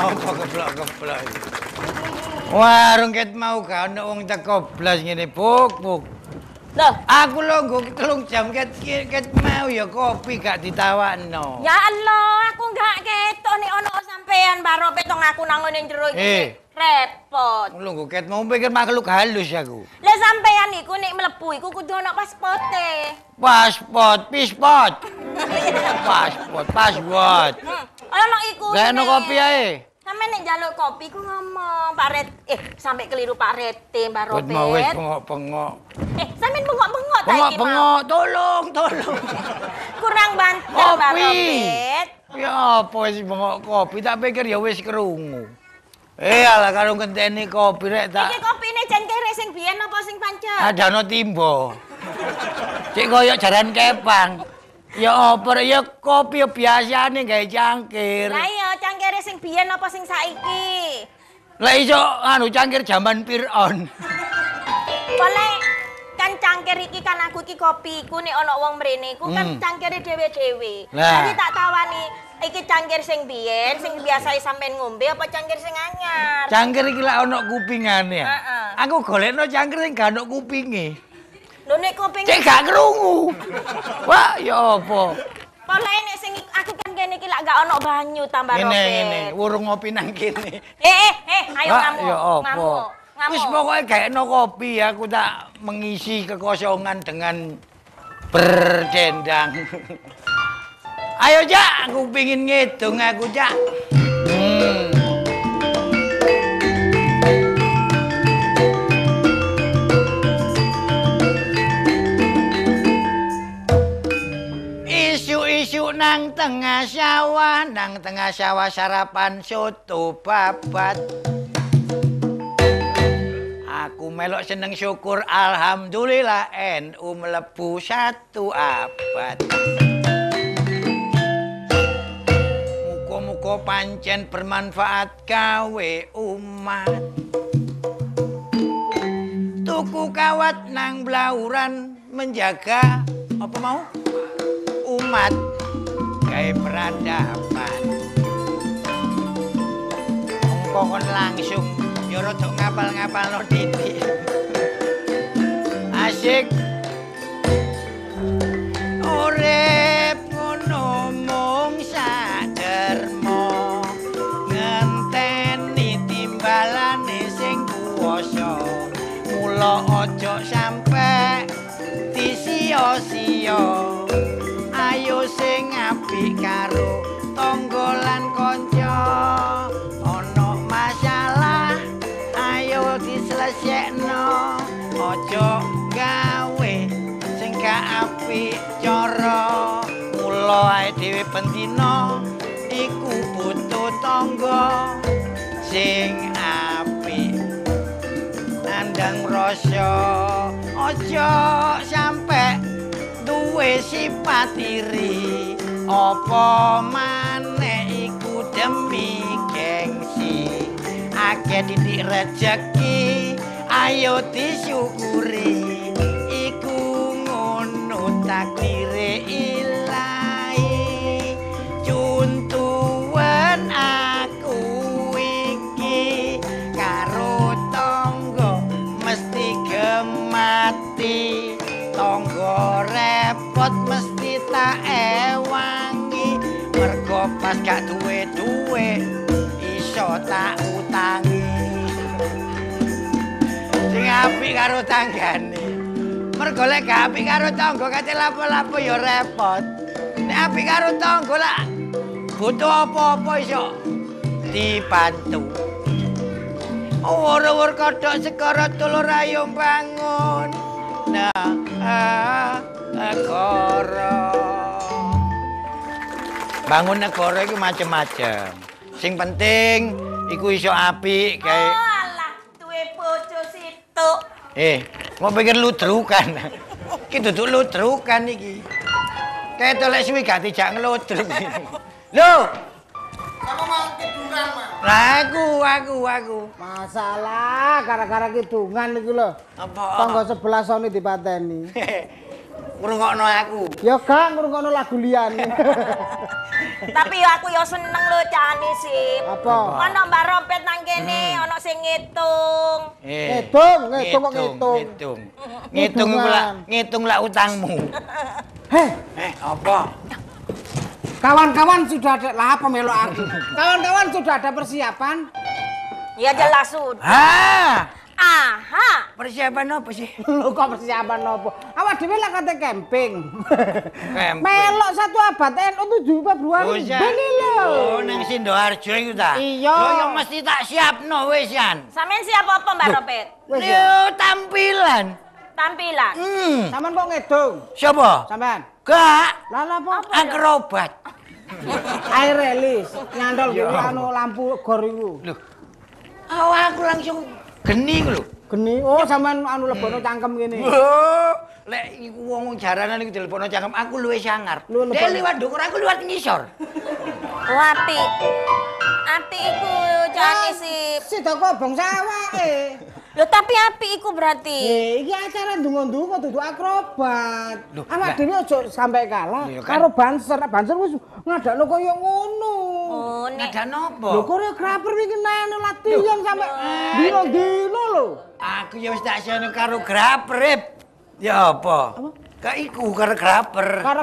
Apa keblok-keblok iki? Warung ket mau gak ono wong teko blas ngene, Buk. Loh, Aku lho nggo 3 jam ket mau ya kopi gak ditawakno. ya Allah, aku gak ketok nek ono sampean baro petong aku nang ngene jero iki. Repot. Lho nggo ket mau pikir makhluk halus aku. Lah sampean iku nek mlebu iku kudu ono pasporte. Pispot. Password. Ono iku. Gak ono kopi ae. Sampe nek njaluk kopi ku ngomong, Pak Ret. Sampe keliru Pak Rete, Mbak Robet. Mau wis bengok-bengok. Sampean bengok-bengok ta iki, Mas? Bengok, tolong. Kurang banter, Mbak Robet. Ya apa wis bengok kopi, tak pikir ya wis krungu. Alah karo ngenteni kopi rek tak. Iki kopine jan kere sing biyen apa sing pancet? Adano timbo. Cek koyo jaran kepang. Ya apa rek ya kopi ya biasane gawe cangkir. Lah iya, cangkire sing biyen apa sing saiki? Lah iso cangkir jaman Fir'aun. Boleh kan cangkir iki kan aku iki kopiku nek ana wong mrene iku kan cangkire dhewe-dhewe. Jadi tak tawani iki cangkir sing biyen sing biasa sampean ngombe apa cangkir sing anyar? Cangkir iki lak ana kupingane. Aku golekno cangkir sing gak ana kupinge. Lho nek kuping cek gak krungu. Wah, ya apa? Boleh nek sing aku kan kene iki lak gak ana banyu tambah robek. Ngene, urung ngopi nang kene. Ayo kamu. Ya apa? Wis pokoke gaekno kopi aku tak mengisi kekosongan dengan berdendang. Ayo, Cak, aku pengin ngedung aku, Cak. Isu-isu nang tengah sawah sarapan soto babat. Aku melok seneng syukur alhamdulillah NU mlebu 1 abad. Muga-muga pancen bermanfaat gawe umat. Tuku kawat nang blauran menjaga apa mau? Umat gawe peradaban. Mongko langsung ya rada ngapal-ngapalno titik. Asik. Urip ngono mung saderma ngenteni timbalane sing kuwasa. Mula aja sampe disia-sia. Ayo sing apik karo tangga lan kanca. Ana masalah ayo diselesekno. Aja gawe sing gak apik cara. Mula ae dhewe pentina iku butuh tangga sing apik. Nandang rasa aja sampe duwe sifat iri. Apa maneh iku demi gengsi. Akeh titik rejeki ayo disyukuri. Iku ngono takdire ilahi. Cuntuhan aku iki karo tangga mesti gemati. Tangga repot mesti tak ewangi. Mergo pas gak duwe iso tak utangi. Sing apik karo tanggane. Mergo lek gak apik karo tangga kate lapo-lapo ya repot. Nek apik karo tangga lak butuh apa-apa iso dibantu. Ora-ora kodhok sekara tulur ayo bangun. Negara. Bangun negara iku macem-macem. Sing penting iku iso apik gawe. Alah, duwe bojo situk. Mau pikir ludrukan. Iki duduk ludrukan iki. Ketok lek suwi gak dijak ngludruk. Lho. Kamu mau kidungan, Mas? Lah aku. Masalah gara-gara kidungan iki lho. Apa? Tangga sebelah sone dipateni. ngrungokno aku. Ya gak ngrungokno lagu liyane. Tapi ya aku ya seneng lho Cani sih. Apa? Ono Mbak Rompet nang kene, ono sing ngitung. Ngitung kok ngitung. Ngitung iku lak ngitung lak utangmu. Heh, Apa? kawan-kawan sudah ada lah apa melok aku. Kawan-kawan sudah ada persiapan. Ya jelas sudah. Aha. Persiapan apa sih? Lu kok persiapan apa? Awak dhewe lak kate camping. Camping. Melok 1 abad NU 7 Februari. Bene lho. Oh, nang Sidoarjo iku ta? Iya. Lho ya mesti tak siapno wis yan. Sampeyan siap apa Mbak Rompet? Wis ya. Lho tampilan. Tampilan. Sampean kok ngedung? Siapa? Sampean. Gak. Lah apa? Akrobat. Air relis nyantol gitu anu lampu gor iku. Lho. Aku langsung geni lho. Geni. Oh, sampean anu lebono cangkem kene. Oh, lek iku wong jaranan iku telepono cangkem aku luwih sangar. Dek liwat ndukur aku liwat ngisor. Oh, apik. Apik iku Cani sih. Sidoko bangsa awake. Lho tapi apik iku berarti. Iki acara ndonga-ndonga dudu akrobat. Loh, Awak dhewe aja sampai kalah Iya kan? karo banser. Banser wis ngadakno kaya ngono. Oh, nek Ada nopo? Lho koreografer iki nang latihan sampe dino-dino lho. Aku ya wis tak siano karo graper. Ya apa? Ka iku karo graper. Karo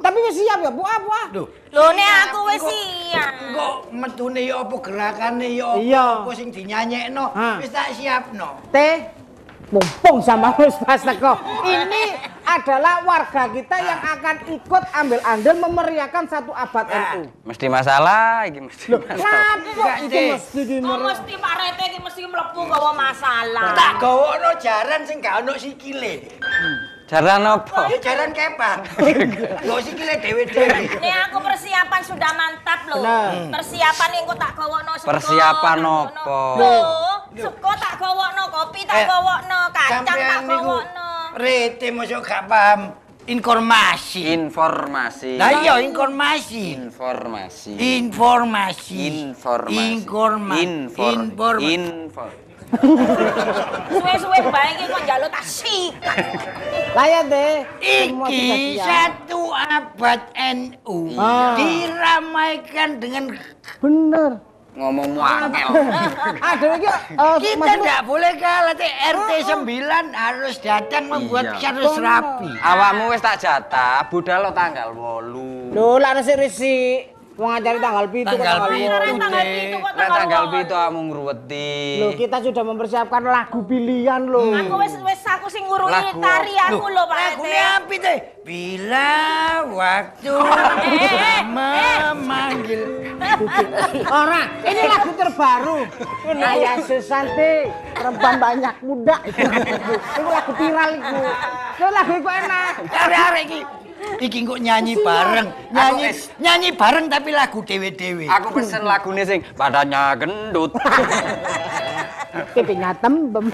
tapi wis siap ya, Bu apa? Lho, lho nek aku wis siap. kok metune ya apa gerakane ya Iya. apa sing dinyanyekno Hah. wis tak siapno. Teh mumpung sama wis pas teko. Ini adalah warga kita yang akan ikut ambil andil memeriahkan 1 abad NU. Mesti masalah iki mesti. masalah. Kenapa itu Cik. mesti Oh, dimeri? mesti Pak Rete iki mesti mlebu gawa masalah. Tak gawokno jaran sing gak ono sikile. Jaran apa? Ya jaran kepang. Lho sikile dhewe-dhewe. Nek aku persiapan sudah mantap loh. Bener. Persiapan engko tak gawokno sego. Persiapan apa? Loh, sego tak gawokno, kopi tak gawokno, kacang tak Sampeyan niku gawokno. Rete mosok gak paham informasi. Informasi. Lah iya informasi. Informasi. Informasi. Info. Suwe-suwe bae iki kok njaluk tak sikat. Lah ya deh. Semua kita Iki siap. 1 abad NU diramaikan dengan Bener. Ngomong muangel. Ada lagi kita tidak boleh kalah. RT 9 harus datang membuat Iya. harus rapi. Awakmu wis tak jatah, budal lo tanggal 8. Lho, lah resik-resik. Wong ngajari tanggal 7 Tanggal Sekarang tanggal Dek. 7 kok Nek tanggal wolu. 7 kamu ngruweti. Loh, kita sudah mempersiapkan lagu pilihan loh. Aku wis aku sing ngurui Lagu. tari aku lho Pak Lagu Rete. apa teh? Bila waktu memanggil. Orang, ini lagu terbaru. Naya Susanti, perempuan banyak muda. Ini lagu viral itu. Ini lagu itu enak. Arek-arek iki kok nyanyi bareng. Nyanyi bareng tapi lagu dewe-dewe. Aku pesen lagune sing badannya gendut. Pipinya tembem.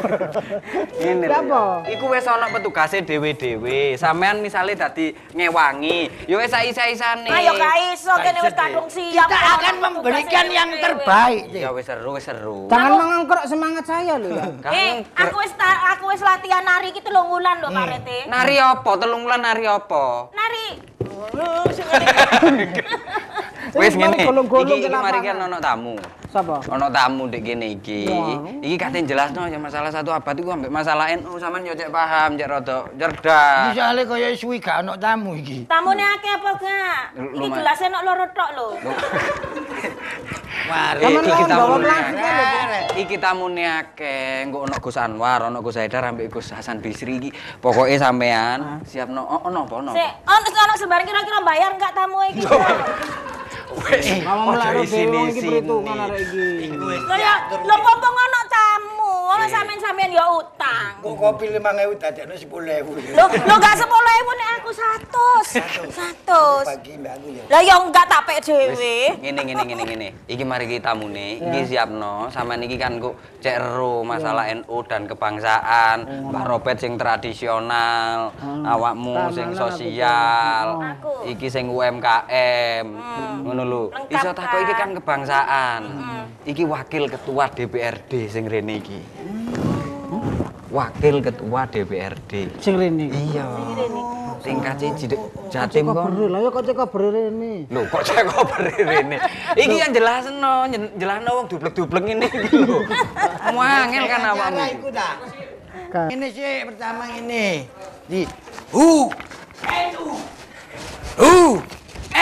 Ngene lho. Apa? Iku wis ana petugase dhewe-dhewe. Sampean misale dadi ngewangi, ya wis isa-isane. Ayo gak iso kene wis kadung siap. Kita akan memberikan yang terbaik. Ya wis seru. Jangan mengangkrok semangat saya loh ya. Aku wis latihan nari iki 3 wulan lho Pak Rete. Nari apa? 3 wulan nari apa? Nari. Wis ngene. Golong-golong Iki ke mari lapangan. kan ono tamu. Siapa? Ono tamu ndek kene iki. Wow. Iki katen jelasno ya masalah 1 abad iku ambek masalah NU sampean yo cek paham, cek rada cerdas. Misalnya kaya suwi gak ono tamu iki. Tamune akeh apa gak? Iki Lumayan. gelasnya nok loro tok lho. Mari. Temen Iki lawan tamu. bawa plastik kan lho. Iki tamune akeh, engko ono Gus Anwar, ono Gus Haidar ambek Gus Hasan Bisri iki. Pokoke sampean siapno ono apa ono? Sik, ono sembarang kira-kira bayar enggak tamu iki? Wis, Kamu melakno di dewe wong iki sini. perhitungan arek iki. Lho ya, lho popo ngono tamu. Wong sampean ya utang. Kok kopi 5.000 dadekno 10.000. Lho gak 10.000 nek aku 100. 100. Bagi mbak aku ya. Lah ya enggak tak pek dhewe. Ngene. Iki mari kita tamune, iki siapno. Sampean iki kan kok cek ero masalah NU dan kebangsaan, Mbak Robert sing tradisional, awakmu sing sosial, Aku. iki sing UMKM. Ngono lho. Lengkap Iso tak kok iki kan? kan kebangsaan. Iki wakil ketua DPRD sing rene iki. wakil ketua DPRD. Sing rene. Iya. Tingkat siji Jatim Kok kon. bener lah ya kok cek rene. Lho kok cek rene. Iki yang jelasno, jelasno wong dublek-dublek ngene iki lho. Wangel kan awakmu. Cara iku ta. Ini sih pertama ini. Di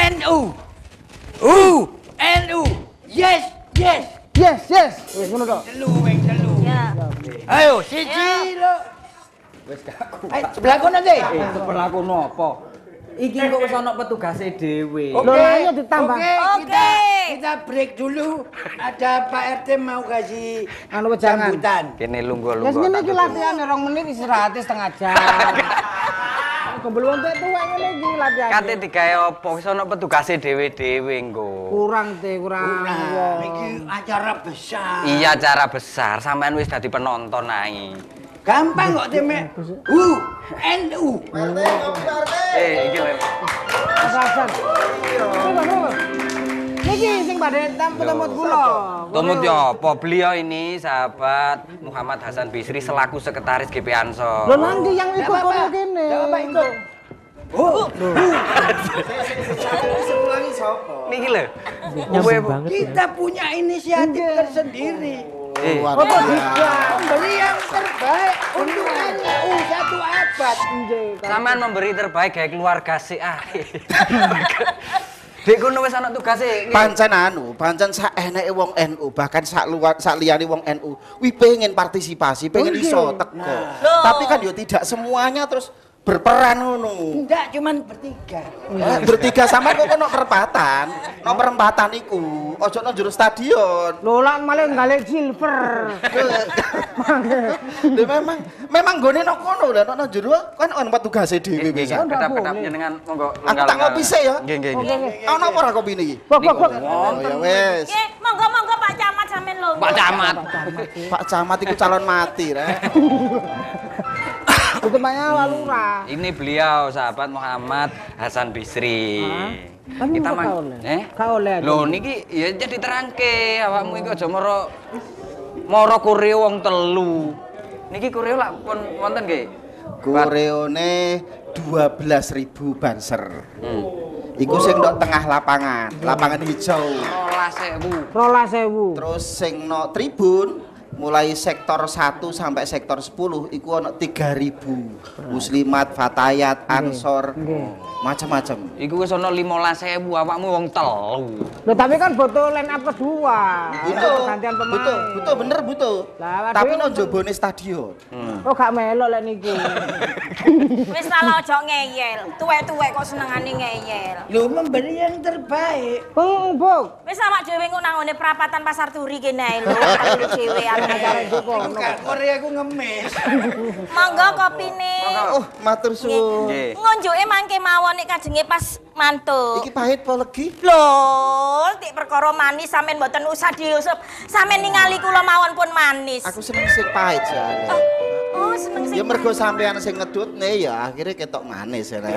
NU. NU. Yes, yes. Yes, yes. Wis ngono tok. Telu, wing telu. Ya. Ayo, siji lo. Wis kaku. Ayo, sebelah kono deh. Sebelah kono apa? Iki kok wis ana petugase dhewe. Lho, ayo ditambah. Oke, kita break dulu. Ada Pak RT mau kasih Anu wejangan. sambutan. Kene lungguh-lungguh. Wis ngene iki latihan 2 menit istirahat setengah jam. Kebel wong tuwek ngene iki latihan. Kate digawe apa? Wis ana petugase dhewe-dhewe engko. Kurang kurang. Nah, ini acara besar. Iya, acara besar. Sampean wis dadi penonton ae. Gampang kok teme. NU. Iki lho. Asasan. Berapa? Niki sing badhe temut kula. Tumut ya apa? Beliau ini sahabat Muhammad Hasan Bisri selaku sekretaris GP Ansor. Lho nanti yang ikut kono kene. Enggak apa ikut. Niki lho. Kita punya inisiatif tersendiri. Apa Memberi yang terbaik untuk NU satu abad. Sampean memberi terbaik gawe keluarga sik ae. Dek kono wis ana tugase. Pancen sak eneke wong NU, bahkan sak liyane wong NU, kuwi pengen partisipasi, pengen iso teko. Tapi kan yo tidak semuanya terus berperan ngono. Enggak, cuman bertiga. Bertiga sama kok ono perempatan. No perempatan iku, ojo nang jero stadion. Lho lan malah galek silver. Lha memang gone nang kono lho nang jero kan ono petugase dhewe bisa. Kedap-kedap jenengan monggo Aku tak ngopi sik ya. Nggih, nggih. Ono apa ora kopi niki? Bok. Oh ya wis. Nggih, monggo Pak Camat sampean lho. Pak Camat. Pak Camat iku calon mati rek. Itu banyak walura. Ini beliau sahabat Muhammad Hasan Bisri. Tapi kok gak oleh? Gak oleh. Lho niki ya jadi terangke awakmu iki aja moro kureo wong telu. Niki kureo lak pun wonten nggih. Koreone 12.000 banser. Iku sing ndok tengah lapangan hijau. 12.000. Terus sing no tribun mulai sektor 1 sampai sektor 10 iku ono 3.000 muslimat, fatayat, ansor, macam-macam. Iku wis ana 15.000 awakmu wong telu. Loh tapi kan butuh line up kedua. Betul, Gantian pemain. betul, bener betul. Lah, Tapi waduh. no jobone stadion. Oh gak melok lek niku. Wis salah ojo ngeyel. Tuwek-tuwek kok senengane ngeyel. Lu memberi yang terbaik. Buk. Wis awak dhewe engko nang ngene perapatan Pasar Turi kene ae lho. Karo dhewe acara Aku gak Korea aku ngemis. Monggo kopine. Oh, matur suwun. Nggih. Ngonjoke mangke mawon nek kajenge pas mantuk. Iki pahit apa legi? Lho, tik perkara manis sampean mboten usah diusap. Sampean ningali kula mawon pun manis. Aku seneng sing pahit jane. Oh, seneng sing. Ya mergo sampean sing ngedutne ya akhirnya ketok manis ya. Nah.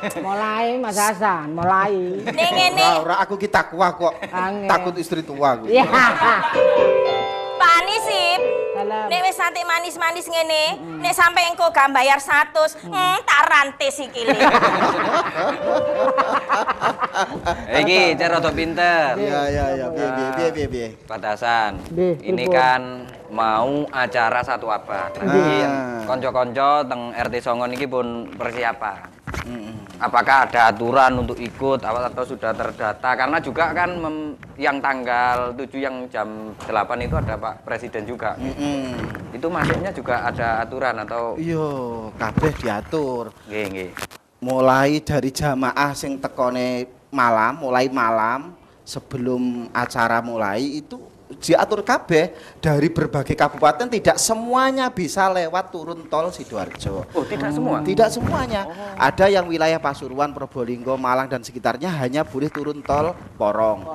Mulai Mas Hasan, mulai. Ning ngene. Ora aku ki takwa kok. Angel. Takut istri tua aku. Iya. Pak Anisip. Dalam. Nek wis sate manis-manis ngene, nek sampe engko gak bayar 100, tak rantai sikile. Iki cara rada pinter. Iya. Piye. Pak Hasan, Nggih, ini pripun? kan mau acara 1 abad. Nanti konco-konco teng RT Songo niki pun persiapan. Apakah ada aturan untuk ikut atau sudah terdata? Karena juga kan yang tanggal 7 yang jam 8 itu ada Pak Presiden juga. Itu masuknya juga ada aturan atau? Iya, kabeh diatur. Nggih. Mulai dari jamaah sing tekone mulai malam sebelum acara mulai itu diatur kabeh dari berbagai kabupaten, tidak semuanya bisa lewat turun tol Sidoarjo. Oh, tidak semua? Tidak semuanya. Ada yang wilayah Pasuruan, Probolinggo, Malang dan sekitarnya hanya boleh turun tol Porong.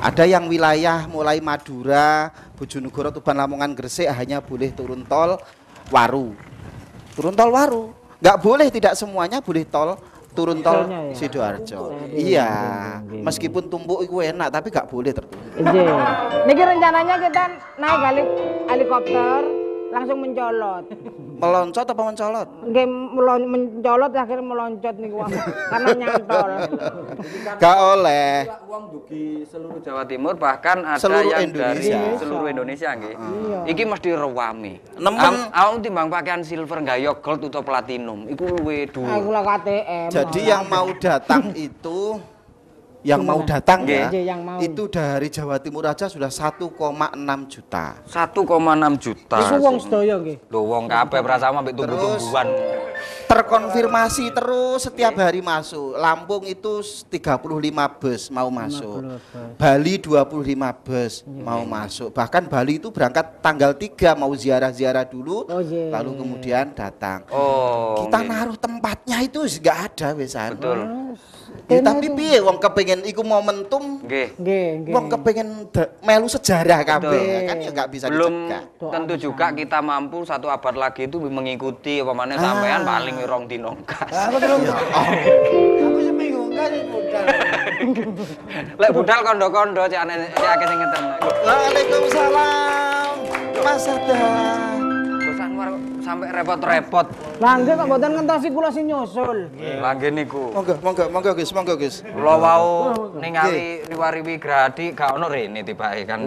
Ada yang wilayah mulai Madura, Bojonegoro, Tuban, Lamongan, Gresik hanya boleh turun tol Waru. Turun tol Waru. Nggak boleh, tidak semuanya boleh tol turun tol Tolnya ya? Sidoarjo. Iya, meskipun tumpuk itu enak tapi gak boleh tertumpuk. Nggih. Niki rencananya kita naik helikopter langsung mencolot. Meloncat apa mencolot? Nggih mencolot akhirnya meloncat niku karena nyantol. Gak oleh. Uang dugi seluruh Jawa Timur bahkan ada Seluruh yang Indonesia. dari seluruh Indonesia nggih. Iki mesti rewami. Nemen. Aku timbang pakaian silver gaya gold utawa platinum iku luwe Aku dhuwur. lah KTM. Jadi yang mau datang itu yang mau datang ya, Nggih, yang mau. itu dari Jawa Timur aja sudah 1,6 juta. 1,6 juta. Iku wong sedaya nggih. Lho wong kabeh prasama mbek tumbuh-tumbuhan. Terkonfirmasi terus setiap hari masuk. Lampung itu 35 bus mau masuk. Bali 25 bus mau masuk. Bahkan Bali itu berangkat tanggal 3 mau ziarah-ziarah dulu, Oh, iya. lalu kemudian datang. Oh. Kita nggih. naruh tempatnya itu nggak ada wesan. Betul. Ya, tapi piye wong kepengen iku momentum, Nggih. Nggih, nggih. wong kepengen melu sejarah kabeh Betul. kan ya nggak bisa Belum dicegah. tentu juga kita mampu 1 abad lagi itu mengikuti umpamanya sampean paling rong dino kas. Aku terus. Aku seminggu kan budal. Lek budal kondo-kondo cek akeh sing ngeten. Waalaikumsalam. Mas Sada. Gus Anwar sampai repot-repot. Lah nggih kok mboten ngentosi kula sing nyusul. Lah nggih niku. Monggo Gus, monggo Gus. Kula wau ningali riwariwi gradi gak ono rene tibake kan.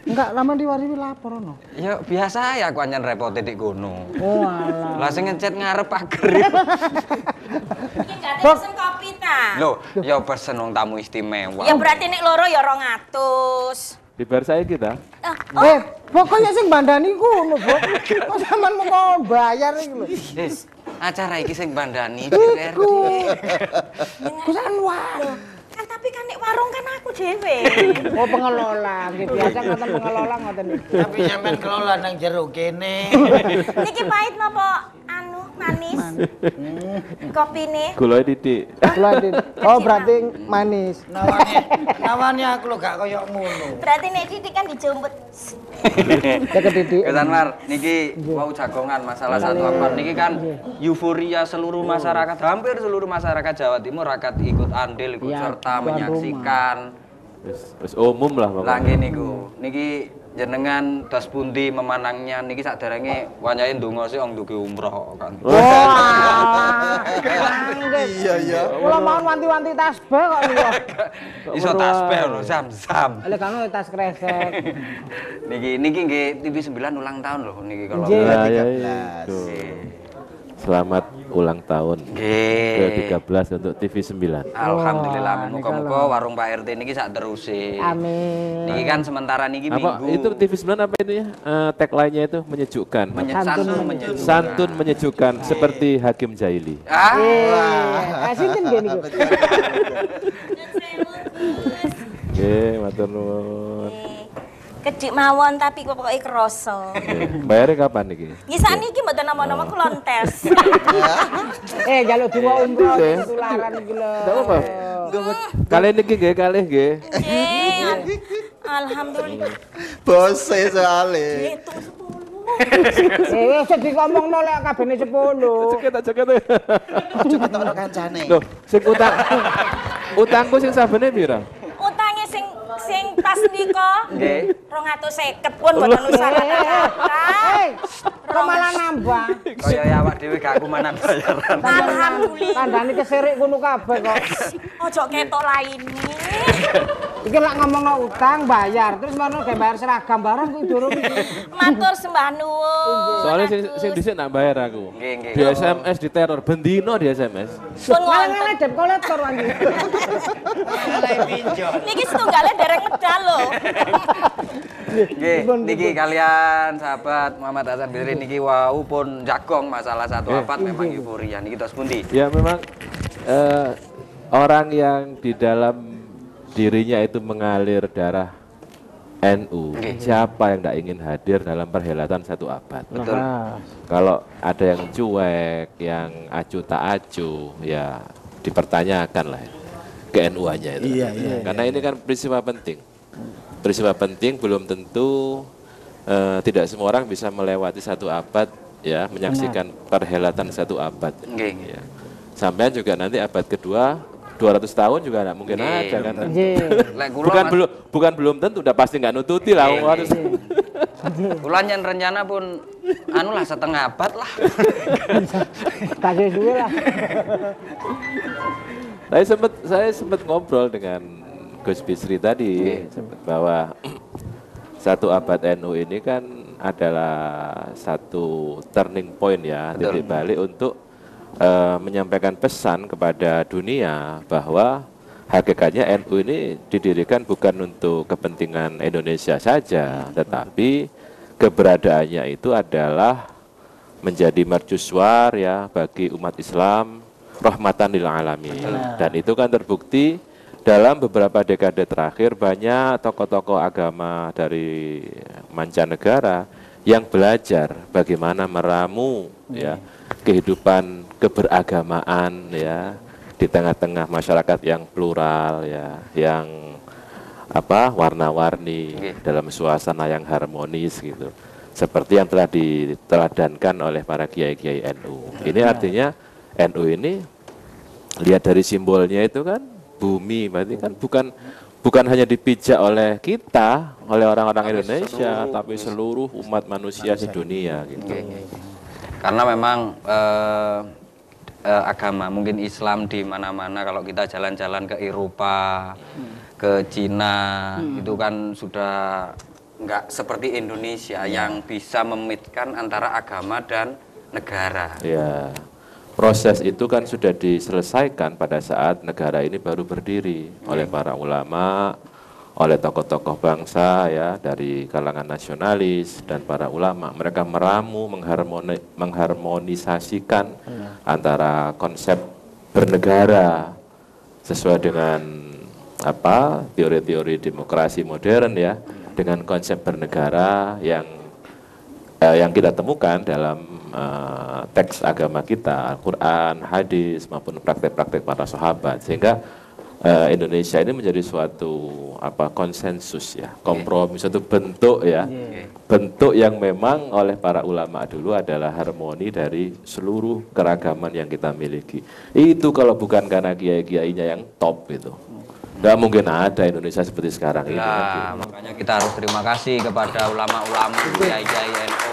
Enggak lama diwariwi lapor ono. Ya biasa ya aku anjen repote dik kono. Oh alah. Lah sing ngecet ngarep pager. Iki gak pesen kopi ta. Lho, ya pesen wong tamu istimewa. Ya berarti nek loro ya 200. Bibar saya kita. Pokoknya sing bandani kuno, Bu. Kok sampean mau bayar iki lho. Acara iki sing bandani DPRD. Gus Anwar. Kan tapi kan nek warung kan aku dhewe. Oh pengelola, nggih biasa ngoten pengelola ngoten niku. Tapi sampean kelola nang jero kene. Niki pahit napa anu manis? Kopine. Gula didik. Oh berarti manis. Nawane aku lho gak koyo ngono. Berarti nek titik kan dijumput. Jaga didik. Gus Anwar, niki mau jagongan masalah 1 abad niki kan euforia seluruh masyarakat, hampir seluruh masyarakat Jawa Timur rakyat ikut andil, ikut Ya, serta tuan menyaksikan. Wis umum lah Lah pokoknya. nggih niku. Niki jenengan dos pundi memanangnya niki sakderenge wanyahe ndonga sik wong dugi umroh kan. Wah. Iya. Kula mau wanti-wanti tasbih kok niku. Iso tasbih lho zam-zam. Oleh kan tas kresek. Niki nggih TV 9 ulang tahun loh niki kalau. Nggih. Nah, ya, 13. itu. Selamat ulang tahun Nggih. ke-13 untuk TV 9. Alhamdulillah, Wah, muga-muga warung Pak RT niki sak teruse. Amin. Niki kan sementara niki Apa minggu. itu TV 9 apa itu ya? Tagline-nya itu menyejukkan. Santun menyejukkan. Santun menyejukkan seperti Hakim Jaili. Ah, Sinten nggih niku. Nggih, matur nuwun. Kedik mawon tapi kok pokoke krasa. Nggih. Bayarnya kapan iki? Nggih sakniki mboten nama-nama kulontes. Jaluk donga umroh Nggih. ketularan iki lho. Ndak apa? Kalih niki nggih, kalih nggih. Nggih. Alhamdulillah. Bose soalnya. Hitung 10. Wis ngomongno lek kabene 10. Ceket tak ceket. Aja ketokno kancane. Loh, sing utangku sing sabene pira? Utange sing pas nika nggih. 250 pun mboten usah kata-kata. Kok malah nambah. Kaya ya awak dhewe gak kumanan bayaran. Alhamdulillah. Tandane kesirik ngono kabeh kok. Ojo ketok laine. Iki lak ngomongno utang bayar, terus mana ge bayar seragam barang kuwi durung iki. Matur sembah nuwun. Soalnya sing dhisik nak bayar aku. Nggih, nggih. Di SMS di teror, bendino di SMS. Pun ngonten. Ngene debt collector anjing. Mulai pinjol. Niki setunggale dereng medal lho. Nggih, niki kalian sahabat Muhammad Hasan Bisri niki wau pun jagong masalah 1 abad memang euforia niki tos pundi. Ya memang orang yang di dalam dirinya itu mengalir darah NU. Oke. Siapa yang tidak ingin hadir dalam perhelatan 1 abad? Betul. Kalau ada yang cuek, yang acu tak acu, ya dipertanyakan lah ke NU-nya itu. Iya. Karena ini kan peristiwa penting. Peristiwa penting belum tentu tidak semua orang bisa melewati 1 abad ya menyaksikan perhelatan 1 abad. Nggih, nggih. Ya. Sampai juga nanti abad kedua 200 tahun juga nggak mungkin ada kan. Lek kula Bukan belum tentu, udah pasti nggak nututi lah. Harus. Kula nyen rencana pun anu lah setengah abad lah. Kasih suwe lah. Saya sempat ngobrol dengan Gus Bisri tadi bahwa satu abad NU ini kan adalah satu turning point ya, titik balik untuk menyampaikan pesan kepada dunia bahwa hakikatnya NU ini didirikan bukan untuk kepentingan Indonesia saja, tetapi keberadaannya itu adalah menjadi mercusuar ya bagi umat Islam, rahmatan lil alamin. Dan itu kan terbukti dalam beberapa dekade terakhir banyak tokoh-tokoh agama dari mancanegara yang belajar bagaimana meramu ya kehidupan keberagamaan ya di tengah-tengah masyarakat yang plural ya, yang warna-warni dalam suasana yang harmonis gitu. Seperti yang telah diteladankan oleh para kiai-kiai NU. Ini artinya NU ini lihat dari simbolnya itu kan bumi, berarti kan bukan hanya dipijak oleh kita, oleh orang-orang Indonesia, tapi seluruh umat manusia di dunia gitu. Karena memang agama mungkin Islam di mana-mana, kalau kita jalan-jalan ke Eropa, ke Cina, itu kan sudah nggak seperti Indonesia yang bisa memitkan antara agama dan negara. Ya, proses itu kan sudah diselesaikan pada saat negara ini baru berdiri oleh para ulama, oleh tokoh-tokoh bangsa ya dari kalangan nasionalis dan para ulama. Mereka meramu mengharmonisasikan antara konsep bernegara sesuai dengan teori-teori demokrasi modern ya, dengan konsep bernegara yang kita temukan dalam teks agama kita, Al-Quran, hadis maupun praktek-praktek para sahabat, sehingga Indonesia ini menjadi suatu konsensus ya, kompromi, suatu bentuk ya, bentuk yang memang oleh para ulama dulu adalah harmoni dari seluruh keragaman yang kita miliki. Itu kalau bukan karena kiai-kiainya yang top itu, nggak mungkin ada Indonesia seperti sekarang ini. Makanya kita harus terima kasih kepada ulama-ulama kiai-kiai NU.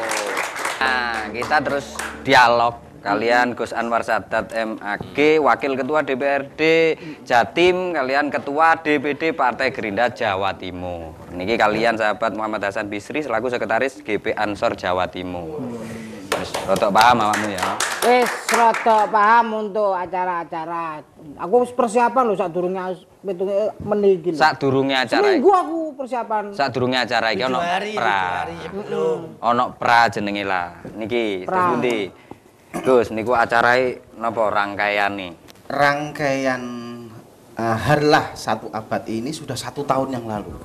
Nah, kita terus dialog. Kalian Gus Anwar Sadat MAG, Wakil Ketua DPRD Jatim, kalian Ketua DPD Partai Gerindra Jawa Timur. Niki kalian sahabat Muhammad Hasan Bisri selaku Sekretaris GP Ansor Jawa Timur. Rotok paham awakmu ya? Rotok paham untuk acara-acara. Aku persiapan loh sadurunge meniki. Sadurunge acara. Seminggu aku persiapan. Sadurunge acara iki ono pra. Ono pra jenenge lah. Niki terus pundi? Gus, niku acarai napa rangkaiane? Rangkaian Harlah satu abad ini sudah 1 tahun yang lalu.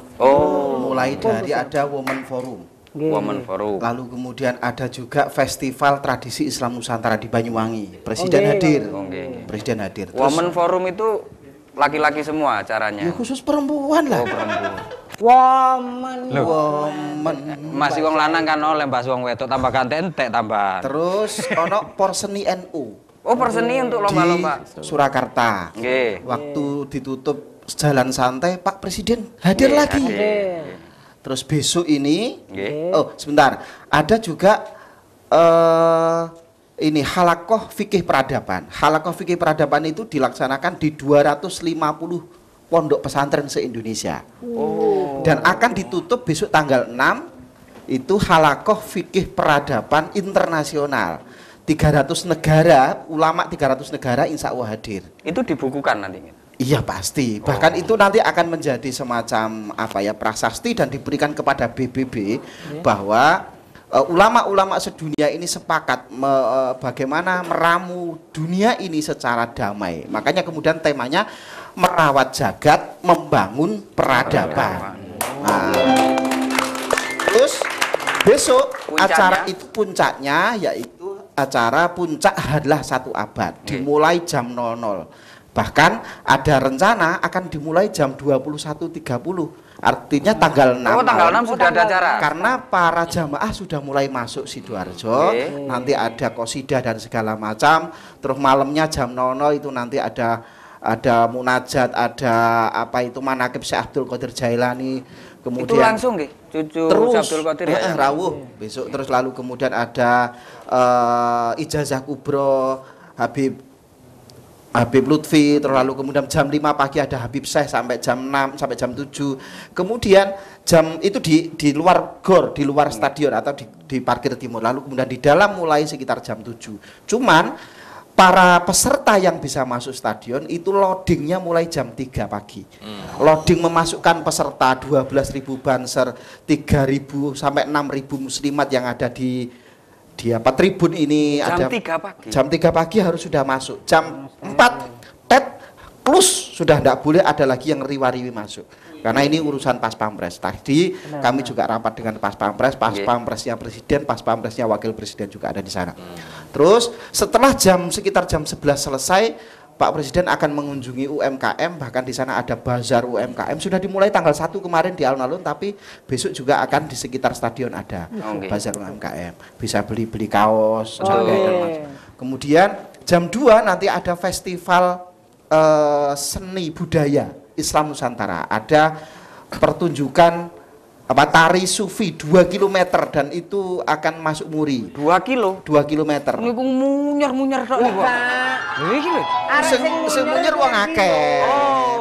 Mulai dari ada Women Forum. Women Forum. Lalu kemudian ada juga Festival Tradisi Islam Nusantara di Banyuwangi. Presiden hadir. Presiden hadir. Terus, Women Forum itu laki-laki semua acaranya. Ya khusus perempuan lah. Perempuan. Women. Masih wong lanang kan oleh mbahas wong wedok tambah entek tambah. Terus ono Porseni NU. Porseni untuk lomba-lomba di Surakarta. Nggih. Waktu ditutup jalan santai, Pak Presiden hadir lagi. Terus besok ini, sebentar, ada juga ini Halakoh Fikih Peradaban. Halakoh Fikih Peradaban itu dilaksanakan di 250 pondok pesantren se-Indonesia. Dan akan ditutup besok tanggal 6, itu Halakoh Fikih Peradaban Internasional. 300 negara, ulama 300 negara insya Allah hadir. Itu dibukukan nanti? Iya pasti, bahkan itu nanti akan menjadi semacam prasasti dan diberikan kepada BBB bahwa ulama-ulama sedunia ini sepakat bagaimana meramu dunia ini secara damai. Makanya kemudian temanya merawat jagat, membangun peradaban. Terus besok acara itu puncaknya yaitu acara puncak Harlah 1 abad dimulai jam 00. Bahkan ada rencana akan dimulai jam 21.30. Artinya tanggal 6. Oh, tanggal 6 sudah ada acara. Karena para jamaah sudah mulai masuk Sidoarjo, nanti ada qosidah dan segala macam. Terus malamnya jam 00 itu nanti ada munajat, ada apa itu manaqib Syekh Abdul Qadir Jailani. Kemudian itu langsung nggih, cucu terus Abdul Qadir ya. rawuh besok, terus lalu kemudian ada ijazah kubro Habib Lutfi, terus lalu kemudian jam 5 pagi ada Habib Syekh sampai jam 6 sampai jam 7. Kemudian jam itu di luar gor, di luar stadion atau di parkir timur. Lalu kemudian di dalam mulai sekitar jam 7. Cuman para peserta yang bisa masuk stadion itu loadingnya mulai jam 3 pagi. Loading memasukkan peserta 12.000 banser, 3.000 sampai 6.000 muslimat yang ada di tribun ini. Jam ada 3 pagi. Jam 3 pagi harus sudah masuk. Jam 4 tet plus sudah tidak boleh ada lagi yang riwa-riwi masuk. Karena ini urusan Pas Pampres. Tadi kami juga rapat dengan Pas Pampres, Pampresnya presiden, Pas Pampresnya wakil presiden juga ada di sana. Terus setelah sekitar jam 11 selesai, Pak Presiden akan mengunjungi UMKM, bahkan di sana ada bazar UMKM, sudah dimulai tanggal 1 kemarin di alun-alun, tapi besok juga akan di sekitar stadion ada bazar UMKM, bisa beli kaos, dan kemudian jam 2 nanti ada festival seni budaya Islam Nusantara, ada pertunjukan tari sufi 2 km dan itu akan masuk muri. 2 kilo? 2 km. Niku munyer-munyer tok niku. Iki lho. Sing munyer wong akeh.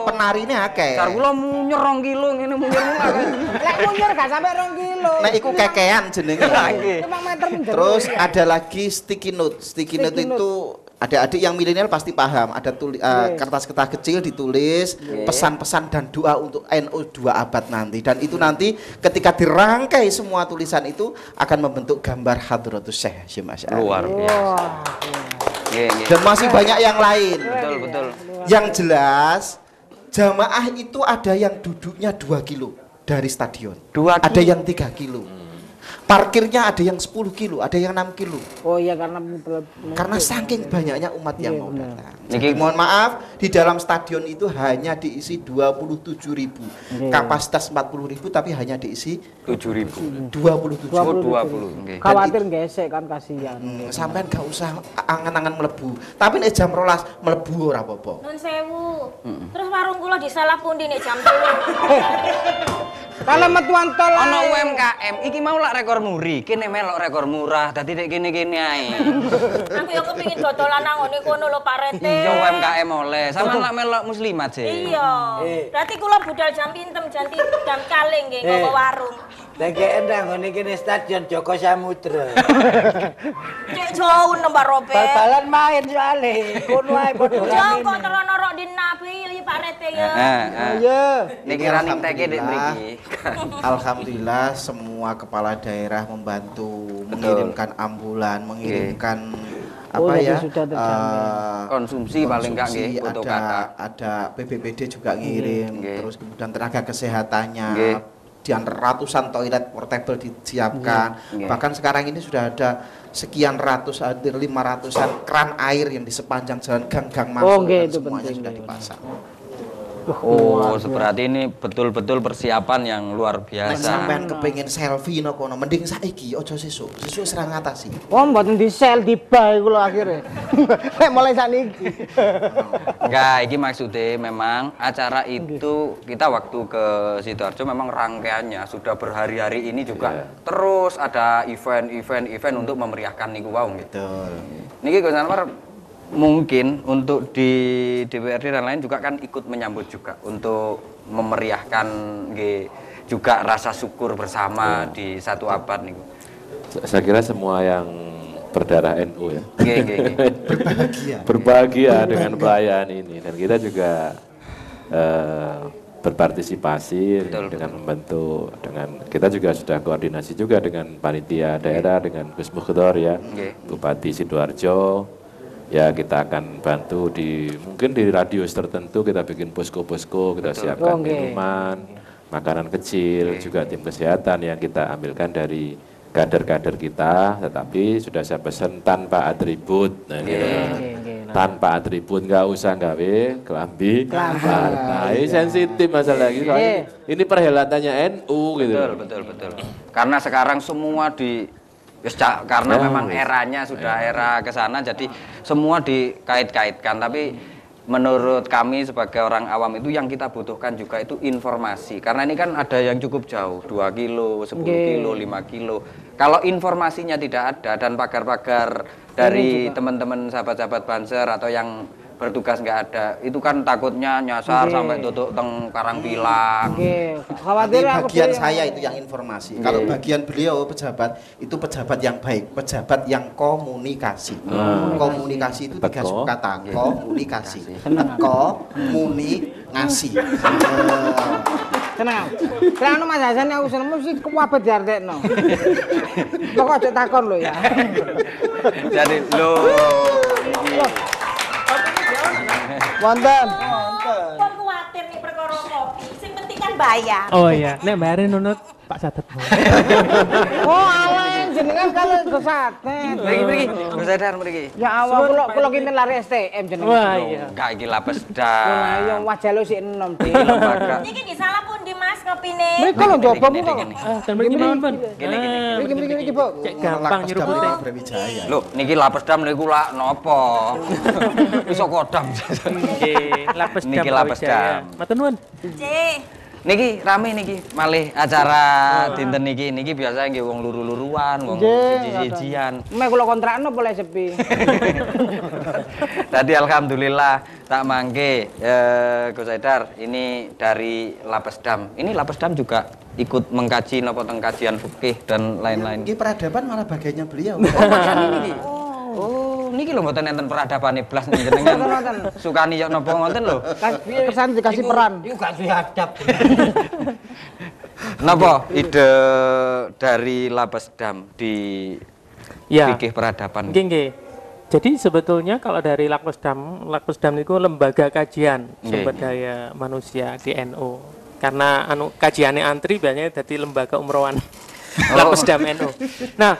Penarine akeh. Jar kula munyer 2 kilo ngene munyer-munyer. Lek munyer gak sampai 2 kilo. Nek iku kekean jenenge. Nggih. Terus ada lagi sticky note. Sticky note itu adik-adik yang milenial pasti paham. Ada kertas-kertas kecil ditulis pesan-pesan dan doa untuk NU 2 abad nanti. Dan itu nanti ketika dirangkai semua tulisan itu akan membentuk gambar Hadratus Syekh Hasyim Asy'ari. Luar biasa. Dan masih banyak yang lain. Betul. Yang jelas jamaah itu ada yang duduknya 2 kilo dari stadion. 2 kilo. Ada yang 3 kilo. Parkirnya ada yang 10 kilo, ada yang 6 kilo. Oh iya, karena saking banyaknya umat yang mau datang. Jadi mohon maaf, di dalam stadion itu hanya diisi 27.000. Kapasitas 40.000 tapi hanya diisi 7.000. 27.000. 20. Khawatir gesek kan, kasihan. Sampean gak usah angan-angan melebu. Tapi nek jam 12 melebu ora apa-apa. Nun sewu. Terus warung kula disalah pundi nek jam 3. Kalau metuan tol ana UMKM iki mau lak rekor muri, kene melok rekor murah, dadi nek kene-kene ae. Aku yo kepengin dodolan nang ngene kono lho Pak Rete. Iya UMKM oleh, sampean lak melok muslimat sih. Iya. Berarti kula budal jam pintem jam kaleng nggih nggo warung. Deke endang ngene kene stadion Joko Samudra. Cek jauh nang Mbak Robert. Bal-balan main soalé. Kono ae padha rame. Joko terus di nabi ya Pak Rete ya. Iya. Niki running teke dik mriki. Alhamdulillah semua kepala daerah membantu mengirimkan ambulan, mengirimkan konsumsi paling enggak nggih foto kata. Ada BPBD juga ngirim, terus kemudian tenaga kesehatannya. Dan ratusan toilet portable disiapkan. Bahkan sekarang ini sudah ada sekian ratus, hampir 500-an keran air yang di sepanjang jalan gang-gang masuk dan semuanya sudah dipasang. Seperti ini betul-betul persiapan yang luar biasa. Sampean kepengin selfie no kono, mending saiki aja sesuk. Sesuk serang ngatasi. Mboten di sel tiba kula akhire. Nek mulai saniki. Enggak, iki maksudnya memang acara itu kita waktu ke Sidoarjo memang rangkaiannya sudah berhari-hari ini juga terus ada event untuk memeriahkan niku wau gitu. Niki Gus Anwar mungkin untuk di DPRD dan lain juga kan ikut menyambut juga untuk memeriahkan juga rasa syukur bersama di 1 abad nih. Saya kira semua yang berdarah NU ya Berbahagia. Berbahagia dengan perayaan ini, dan kita juga berpartisipasi dengan membantu, dengan kita juga sudah koordinasi juga dengan panitia daerah, dengan Gus Mukhdor ya, Bupati Sidoarjo. Ya kita akan bantu mungkin di radius tertentu kita bikin posko-posko, kita siapkan minuman, makanan kecil, juga tim kesehatan yang kita ambilkan dari kader-kader kita, tetapi sudah saya pesan tanpa atribut. Nah, tanpa atribut, nggak usah gawe kelambi partai. Sensitif masalah ini. Soalnya ini perhelatannya NU gitu. Betul. Karena sekarang semua karena memang eranya sudah era ke sana, jadi semua dikait-kaitkan. Tapi menurut kami sebagai orang awam itu yang kita butuhkan juga itu informasi. Karena ini kan ada yang cukup jauh, 2 kilo, 10 kilo, 5 kilo. Kalau informasinya tidak ada dan pagar-pagar dari teman-teman sahabat-sahabat Banser atau yang bertugas nggak ada, itu kan takutnya nyasar sampai tutup teng Karangpilang. Khawatir bagian saya itu yang informasi. Kalau bagian beliau pejabat itu pejabat yang baik, pejabat yang komunikasi. Komunikasi itu 3 suku kata, komunikasi. Komunikasi. Tenang. Karena Mas Hasan aku seneng mesti kuwabet diartekno. Kok aja takon lho ya. Jadi Wonten. Kon kuwatir nih perkara kopi. Sing penting kan bayar. Oh iya, nek bayarin nunut Pak Satet. Oh alah jenengan kalau go satet. Mriki, Gus Edar mriki. Ya awak kula kinten lari STM jenengan. Wah iya. Enggak iki lapes dah. Wah iya wajah lu sik enom Dik. Niki nggih salah pundi Mas kopine? Mriki lho coba Bu kok. Dan mriki mawon, Pun. Mriki Bu. Cek gampang nyerupute. Loh, niki lapes dam niku lak napa? Iso kodam. Nggih, lapes dam. Niki lapes dam. Matur nuwun. Cek. Niki rame niki, malih acara dinten niki biasa nggih wong luru-luruan, wong siji-sijian. Mek kula kontrakno boleh sepi. Tadi alhamdulillah tak mangke Gus Haidar ini dari Lapesdam. Ini Lapesdam juga ikut mengkaji napa teng kajian fikih dan lain-lain. Ini peradaban malah bagiannya beliau. Oh, niki lho mboten enten peradabane blas jenengan. Sukani yo napa ngoten lho. Kesan dikasih peran. Iku gak diadab. Napa ide dari Lapesdam di fikih peradaban? Nggih. Jadi sebetulnya kalau dari Lapesdam itu lembaga kajian sumber daya manusia di NU. Karena kajiannya antri biasanya jadi lembaga umrohan. Lapesdam NU. Nah,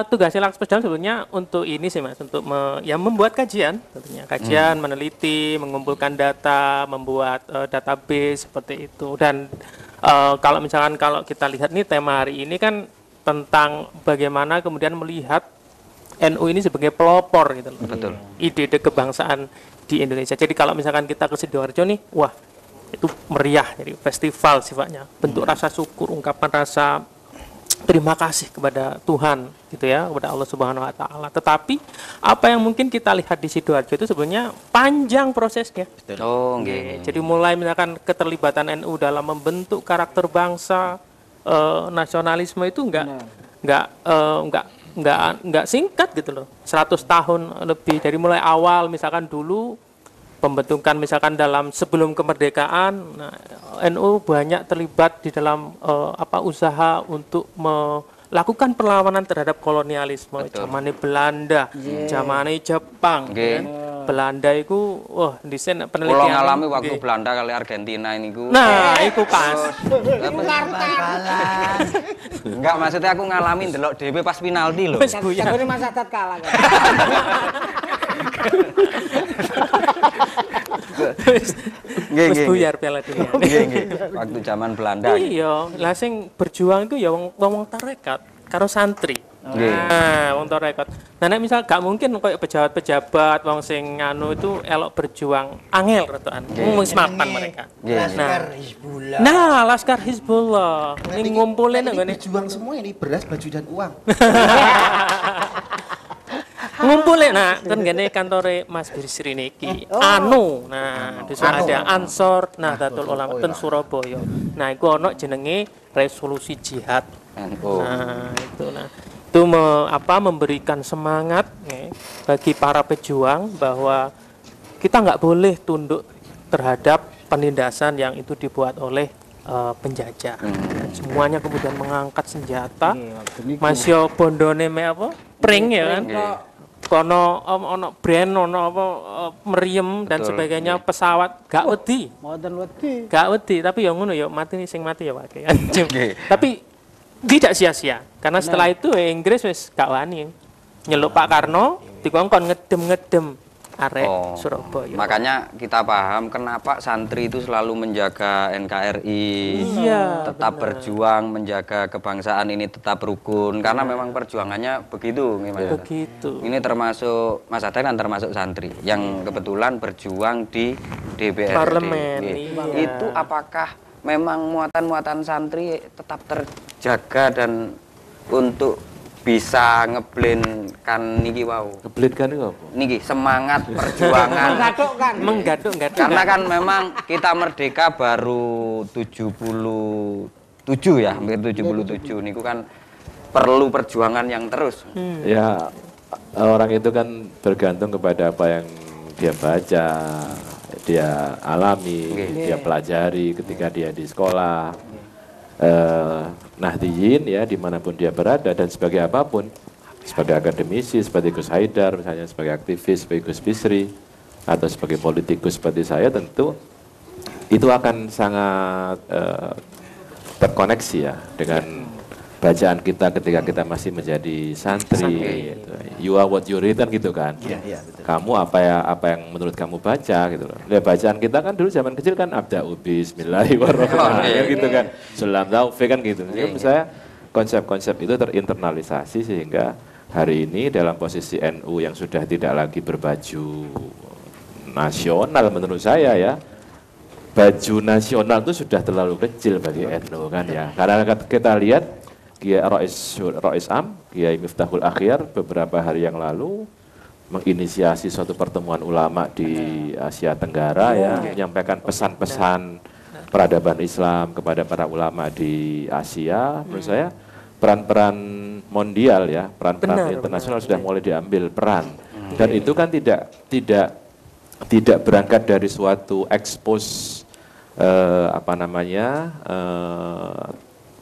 tugasnya Lapesdam sebetulnya untuk ini sih Mas, untuk membuat kajian, tentunya kajian, meneliti, mengumpulkan data, membuat database seperti itu. Dan kalau misalkan kalau kita lihat nih tema hari ini kan tentang bagaimana kemudian melihat NU ini sebagai pelopor gitu loh. Betul. Ide-ide kebangsaan di Indonesia. Jadi kalau misalkan kita ke Sidoarjo nih, wah itu meriah, jadi festival sifatnya, bentuk rasa syukur, ungkapan rasa terima kasih kepada Tuhan gitu ya, kepada Allah Subhanahu wa taala. Tetapi apa yang mungkin kita lihat di Sidoarjo itu sebenarnya panjang prosesnya. Oh, nggih. Jadi mulai misalkan keterlibatan NU dalam membentuk karakter bangsa, nasionalisme itu enggak singkat gitu loh. 100 tahun lebih dari mulai awal misalkan dulu pembentukan misalkan dalam sebelum kemerdekaan, nah, NU banyak terlibat di dalam usaha untuk melakukan perlawanan terhadap kolonialisme. Zamane Belanda, zamane Jepang, kan? Belanda itu desain penelitian. Kalau ngalami waktu Belanda kali Argentina ini ku. Nah, itu pas. Enggak, maksudnya aku ngalamin delok dhewe pas penalti lho. Wis buyar. Jagone Mas Haddad kalah. Wis buyar Piala Dunia. Nggih. Waktu zaman Belanda. Iya, lah sing berjuang itu ya wong tarekat karo santri. Nah, wong tarekat. Nah, nek misal gak mungkin koyo pejabat-pejabat wong sing anu itu elok berjuang angel retukan. Wis mapan mereka. Laskar Hizbullah. Nah, Laskar Hizbullah. Ini ngumpulin nggone Berjuang semua ini beras, baju dan uang. ngumpulin nah kan gini kantore Mas Bisri niki nah di sana ada Ansor Nahdlatul Ulama ten Surabaya. Nah iku ono jenenge resolusi jihad. Nah itu memberikan semangat bagi para pejuang bahwa kita nggak boleh tunduk terhadap penindasan yang itu dibuat oleh penjajah. Semuanya kemudian mengangkat senjata. Masih bondone pring ya kan. Kono ono brand ono meriem dan sebagainya, pesawat gak wedi. Gak wedi tapi yang ngono ya mati sing mati ya wae. Tapi tidak sia-sia karena setelah itu Inggris wis gak wani nyeluk Pak Karno dikongkon ngedem-ngedem arek Surabaya. Makanya kita paham kenapa santri itu selalu menjaga NKRI, tetap berjuang menjaga kebangsaan ini tetap rukun karena memang perjuangannya begitu. Begitu. Ini termasuk Mas Adan kan termasuk santri yang kebetulan berjuang di DPRD. Parlemen. Itu apakah memang muatan-muatan santri tetap terjaga dan untuk bisa ngeblendkan niki wau. Ngeblendkan itu apa? Niki semangat perjuangan. Menggaduk-gaduk. Karena kan memang kita merdeka baru 77 ya, hampir 77. Niku kan perlu perjuangan yang terus. Ya, orang itu kan bergantung kepada apa yang dia baca, dia alami, dia pelajari ketika dia di sekolah. Nahdiyin ya dimanapun dia berada dan sebagai apapun, sebagai akademisi seperti Gus Haidar misalnya, sebagai aktivis seperti Gus Bisri atau sebagai politikus seperti saya, tentu itu akan sangat terkoneksi ya dengan bacaan kita ketika kita masih menjadi santri. Gitu. You are what you read kan gitu kan. Betul. Kamu apa yang menurut kamu baca gitu loh. Ya, bacaan kita kan dulu zaman kecil kan abda'u bismillahirrahmanirrahim gitu kan. Sulam taufiq kan gitu. Jadi saya konsep-konsep itu terinternalisasi sehingga hari ini dalam posisi NU yang sudah tidak lagi berbaju nasional menurut saya ya. Baju nasional itu sudah terlalu kecil bagi NU kan ya. Karena kita lihat Kiai Rois Am, Kiai Miftahul Akhyar beberapa hari yang lalu menginisiasi suatu pertemuan ulama di Asia Tenggara ya, menyampaikan pesan-pesan peradaban Islam kepada para ulama di Asia. Menurut saya peran-peran mondial ya, peran-peran internasional sudah mulai diambil peran. Dan itu kan tidak berangkat dari suatu expose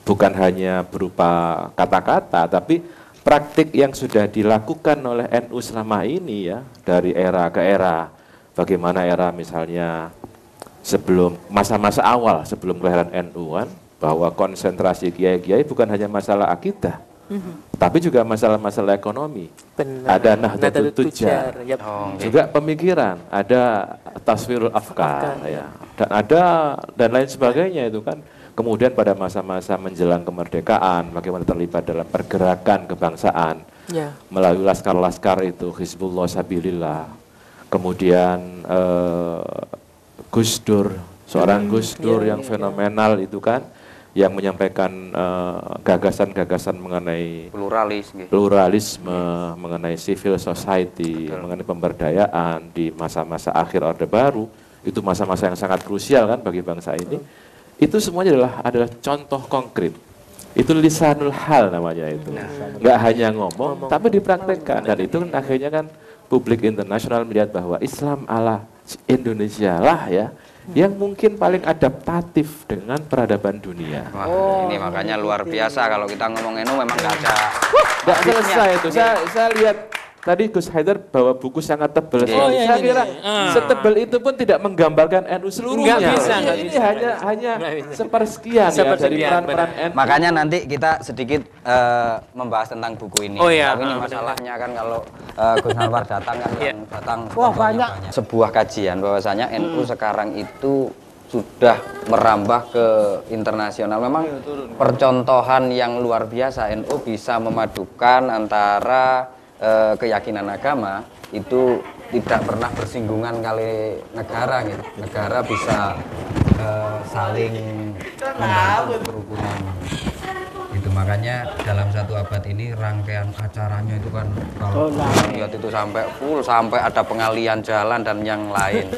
bukan hanya berupa kata-kata, tapi praktik yang sudah dilakukan oleh NU selama ini ya, dari era ke era. Bagaimana era misalnya sebelum masa-masa awal, sebelum kelahiran NU kan, bahwa konsentrasi kiai-kiai bukan hanya masalah akidah, tapi juga masalah-masalah ekonomi. Benar. Ada Nahdlatul Tujar, juga pemikiran, ada taswirul afkar, ya, dan lain sebagainya itu kan. Kemudian pada masa-masa menjelang kemerdekaan, bagaimana terlibat dalam pergerakan kebangsaan melalui laskar-laskar itu, Hizbullah Sabilillah. Kemudian Gus Dur, seorang Gus Dur yang fenomenal itu kan, yang menyampaikan gagasan-gagasan mengenai pluralisme, mengenai civil society, mengenai pemberdayaan di masa-masa akhir Orde Baru. Itu masa-masa yang sangat krusial kan bagi bangsa ini. Itu semuanya adalah contoh konkret. Itu lisanul hal namanya itu. Nggak hanya ngomong, tapi dipraktekkan. Dan itu kan akhirnya kan publik internasional melihat bahwa Islam ala Indonesia lah ya, yang mungkin paling adaptatif dengan peradaban dunia. Ini makanya luar biasa kalau kita ngomong NU memang nggak ada. Nggak selesai itu. Saya lihat tadi Gus Haidar bawa buku sangat tebal. Saya kira setebal itu pun tidak menggambarkan NU seluruhnya. Ini hanya sepersekian ya dari peran-peran NU. Makanya nanti kita sedikit membahas tentang buku ini. Tapi ini masalahnya kan kalau Gus Anwar datang kan yang datang banyak. Sebuah kajian bahwasanya NU sekarang itu sudah merambah ke internasional. Memang percontohan yang luar biasa. NU bisa memadukan antara keyakinan agama itu tidak pernah bersinggungan kali negara gitu. Negara bisa saling membantu kerukunan. Itu makanya dalam satu abad ini rangkaian acaranya itu kan kalau lihat itu sampai full, sampai ada pengalian jalan dan yang lain.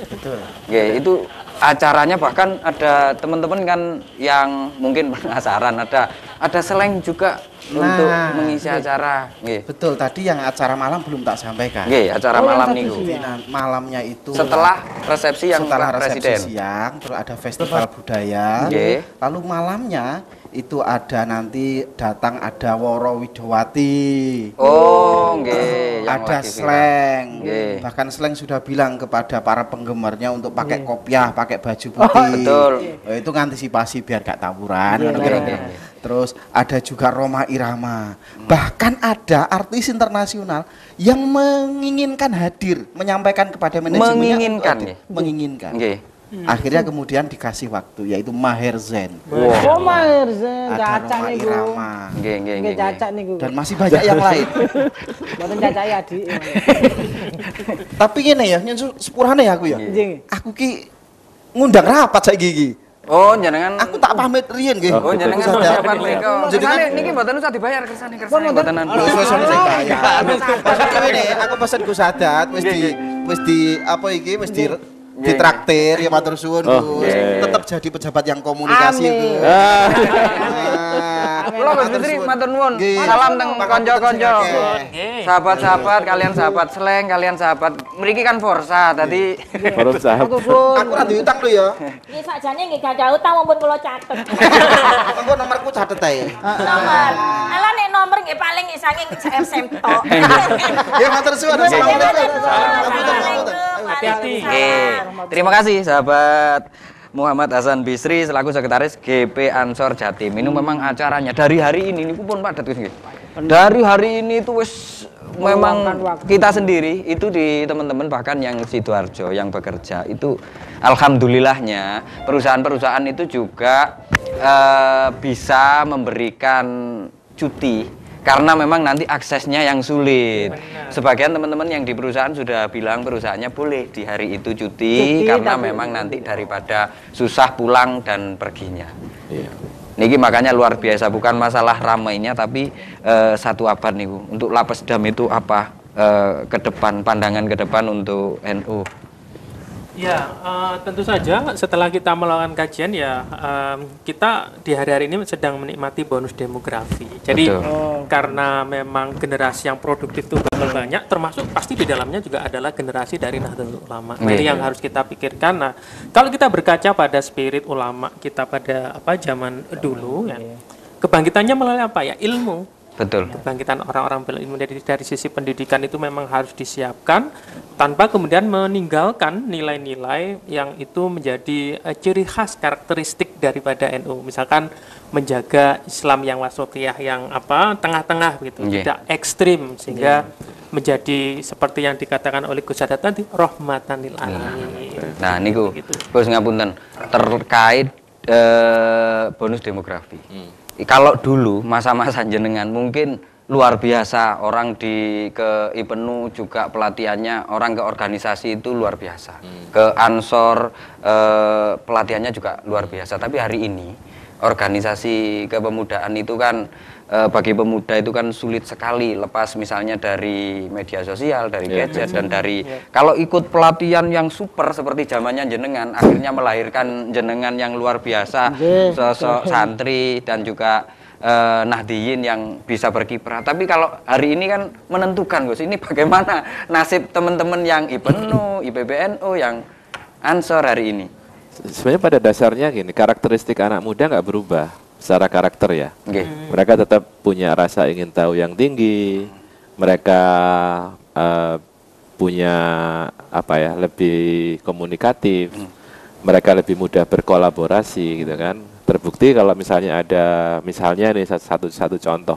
Ya, itu acaranya bahkan ada teman-teman kan yang mungkin penasaran, ada slang juga untuk mengisi acara. Betul, tadi yang acara malam belum tak sampaikan. Acara malam niku. Malamnya itu setelah resepsi yang resepsi siang, terus ada festival budaya. Lalu malamnya itu ada nanti datang ada Woro Widowati. Ada slang. Bahkan slang sudah bilang kepada para penggemarnya untuk pakai kopiah, pakai baju putih. Betul. Itu ngantisipasi biar gak tawuran. terus ada juga Rhoma Irama. Bahkan ada artis internasional yang menginginkan hadir, menyampaikan kepada manajemennya. Menginginkan. Akhirnya kemudian dikasih waktu, yaitu Maher Zain. Oh, Maher Zain, Ada Caca Rhoma niku. Irama. Nggih, Caca niku. Dan masih banyak yang lain. Mboten Caca ya, Dik. Tapi ngene ya, nyen sepurane ya aku ya. Nggih. Aku ki ngundang rapat saiki iki. Oh, jenengan Aku tak pamit riyen nggih. Oh, jenengan persiapan mriko. Jenengan Niki mboten usah dibayar kersane Mboten. Wis maksudku ini aku pesen Gus Sadat wis di apa iki wis ditraktir ya matur suwun Gus. Tetap jadi pejabat yang komunikasi Gus. Kula Gus Fitri matur nuwun. Salam teng kanca-kanca. Sahabat-sahabat, kalian sahabat Sleng, kalian sahabat mriki kan Forsa tadi. Forum sahabat. Aku ra duwe utang lho ya. Iki sakjane nggih gak ada utang mumpun kula catet. Engko nomorku catet ae. Nomor. Ala nek nomor nggih paling saking SM tok. Ya matur suwun. Hati-hati. Terima kasih sahabat Muhammad Hasan Bisri selaku sekretaris GP Ansor Jatim. Ini memang acaranya dari hari ini pun padat Gus. Dari hari ini itu wis memang kita sendiri itu di teman-teman bahkan yang Sidoarjo yang bekerja itu alhamdulillahnya perusahaan-perusahaan itu juga bisa memberikan cuti karena memang nanti aksesnya yang sulit. Sebagian teman-teman yang di perusahaan sudah bilang perusahaannya boleh di hari itu cuti karena memang nanti daripada susah pulang dan perginya. Iya. Niki makanya luar biasa, bukan masalah ramainya tapi satu abad nih untuk Lapesdam itu apa ke depan, pandangan ke depan untuk NU. Ya, tentu saja setelah kita melakukan kajian ya kita di hari-hari ini sedang menikmati bonus demografi. Jadi karena memang generasi yang produktif itu bakal banyak, termasuk pasti di dalamnya juga adalah generasi dari Nahdlatul Ulama. Nah, ini yang harus kita pikirkan. Nah, kalau kita berkaca pada spirit ulama kita pada zaman dulu, ya, kebangkitannya melalui apa ya? Ilmu. Betul. Kebangkitan orang-orang berilmu dari sisi pendidikan itu memang harus disiapkan tanpa kemudian meninggalkan nilai-nilai yang itu menjadi ciri khas karakteristik daripada NU. Misalkan menjaga Islam yang wasatiyah yang tengah-tengah gitu, tidak ekstrim sehingga menjadi seperti yang dikatakan oleh Gus Sadat tadi rahmatan lil alamin. Nah, niku Gus ngapunten terkait bonus demografi. Kalau dulu masa-masa jenengan mungkin luar biasa, orang ke IPENU juga pelatihannya, orang ke organisasi itu luar biasa, ke Ansor pelatihannya juga luar biasa. Tapi hari ini organisasi kepemudaan itu kan bagi pemuda itu kan sulit sekali lepas misalnya dari media sosial, dari gadget dan dari kalau ikut pelatihan yang super seperti zamannya jenengan akhirnya melahirkan jenengan yang luar biasa, sosok santri dan juga Nahdiyin yang bisa berkiprah. Tapi kalau hari ini kan menentukan Gus, ini bagaimana nasib teman-teman yang IPENU, IPBNU, yang Ansor hari ini? Sebenarnya pada dasarnya gini, karakteristik anak muda nggak berubah secara karakter ya. Mereka tetap punya rasa ingin tahu yang tinggi, mereka punya lebih komunikatif, mereka lebih mudah berkolaborasi gitu kan. Terbukti kalau misalnya ini satu contoh,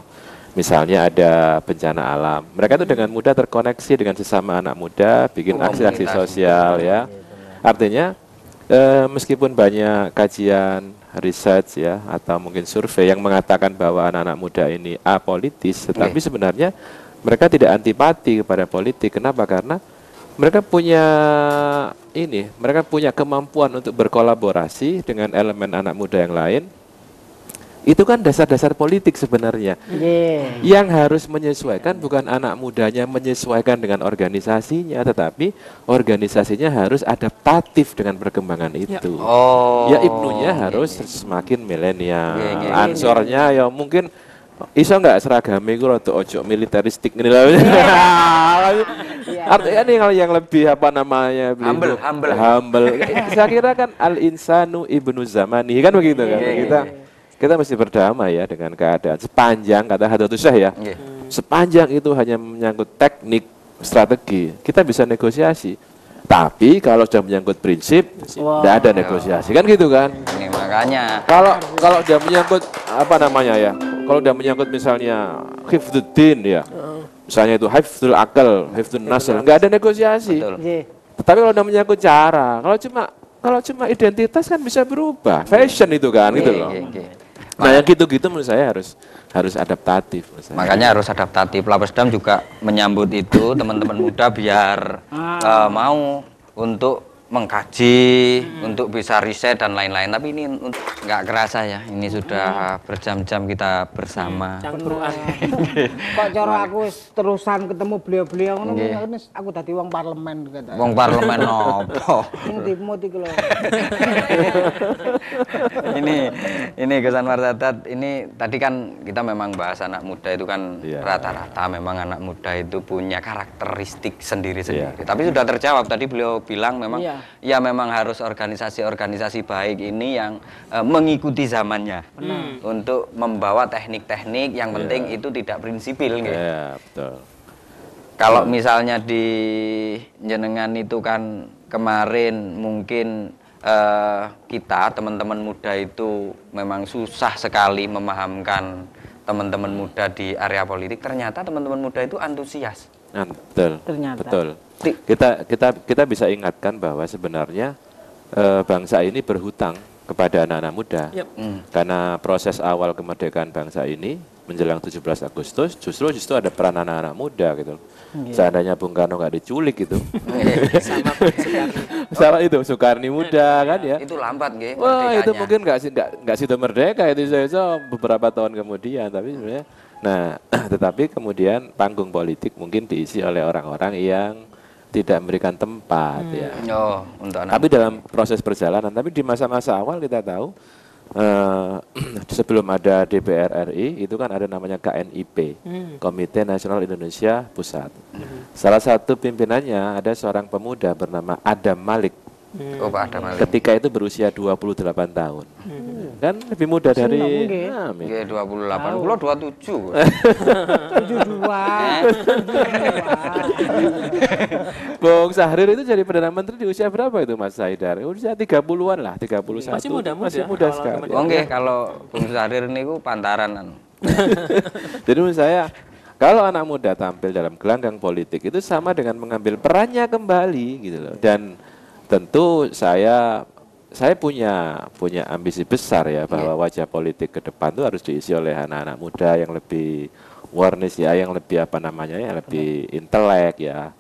misalnya ada bencana alam, mereka itu dengan mudah terkoneksi dengan sesama anak muda, bikin aksi-aksi sosial ya. Artinya meskipun banyak kajian, research ya, atau mungkin survei yang mengatakan bahwa anak-anak muda ini apolitis, tetapi sebenarnya mereka tidak antipati kepada politik. Kenapa? Karena mereka punya kemampuan untuk berkolaborasi dengan elemen anak muda yang lain. Itu kan dasar-dasar politik sebenarnya. Yang harus menyesuaikan bukan anak mudanya menyesuaikan dengan organisasinya, tetapi organisasinya harus adaptatif dengan perkembangan itu. Ya Ibnunya harus semakin milenial. Ansornya ya mungkin iso nggak seragame iku rada ojo militeristik ngene lho. Artinya ini yang lebih humble. Saya kira kan al insanu ibnu zamani kan begitu kan. Kita mesti berdamai ya dengan keadaan sepanjang kata Hadratus Syekh ya. Sepanjang itu hanya menyangkut teknik, strategi, kita bisa negosiasi. Tapi kalau sudah menyangkut prinsip, tidak ada negosiasi kan gitu kan. Makanya kalau dia menyangkut apa namanya ya? Kalau dia menyangkut misalnya hifdzuddin ya. Misalnya itu hifdzul akal, hifdzun nasl, enggak ada negosiasi. betul. Tetapi kalau dia menyangkut cara, kalau cuma identitas kan bisa berubah. Fashion itu kan gitu loh. Nah, yang gitu-gitu menurut saya harus adaptatif. Makanya harus adaptatif. Labesdam juga menyambut itu teman-teman muda biar mau untuk mengkaji, untuk bisa riset dan lain-lain. Tapi ini nggak kerasa ya. Ini sudah berjam-jam kita bersama. Kok cara aku terusan ketemu beliau-beliau ngono aku dadi wong parlemen kata. Wong parlemen opo? Sing dimut iku lho. Ini Gus Anwar Sadat, ini tadi kan kita memang bahas anak muda itu kan rata-rata memang anak muda itu punya karakteristik sendiri-sendiri. Tapi sudah terjawab tadi beliau bilang memang ya memang harus organisasi-organisasi baik ini yang mengikuti zamannya untuk membawa teknik-teknik yang penting itu tidak prinsipil gitu. Betul. Kalau misalnya di jenengan itu kan kemarin mungkin kita teman-teman muda itu memang susah sekali memahamkan teman-teman muda di area politik, ternyata teman-teman muda itu antusias. Betul. Ternyata. Betul. Kita bisa ingatkan bahwa sebenarnya bangsa ini berhutang kepada anak-anak muda. Karena proses awal kemerdekaan bangsa ini menjelang 17 Agustus justru ada peran anak-anak muda gitu. Seandainya Bung Karno nggak diculik gitu. Sama itu Soekarni muda kan ya. Itu lambat nggih. Wah, itu mungkin nggak sido merdeka itu saya beberapa tahun kemudian, tapi sebenarnya tetapi kemudian panggung politik mungkin diisi oleh orang-orang yang tidak memberikan tempat ya. Untuk anak. Tapi dalam proses perjalanan, tapi di masa-masa awal kita tahu sebelum ada DPR RI itu kan ada namanya KNIP, Komite Nasional Indonesia Pusat. Salah satu pimpinannya ada seorang pemuda bernama Adam Malik. Pak Adam Malik. Ketika itu berusia 28 tahun. Kan lebih muda dari 28, kula 27. 72. Bung Syahrir itu jadi Perdana Menteri di usia berapa itu Mas Haidar? Usia 30-an lah, 31. Masih muda sekali. Nggih, kalau Bung Syahrir niku pantaran. Jadi menurut saya kalau anak muda tampil dalam gelanggang politik itu sama dengan mengambil perannya kembali gitu loh. Dan tentu saya punya ambisi besar ya bahwa wajah politik ke depan itu harus diisi oleh anak-anak muda yang lebih awareness ya, yang lebih yang lebih intelek ya,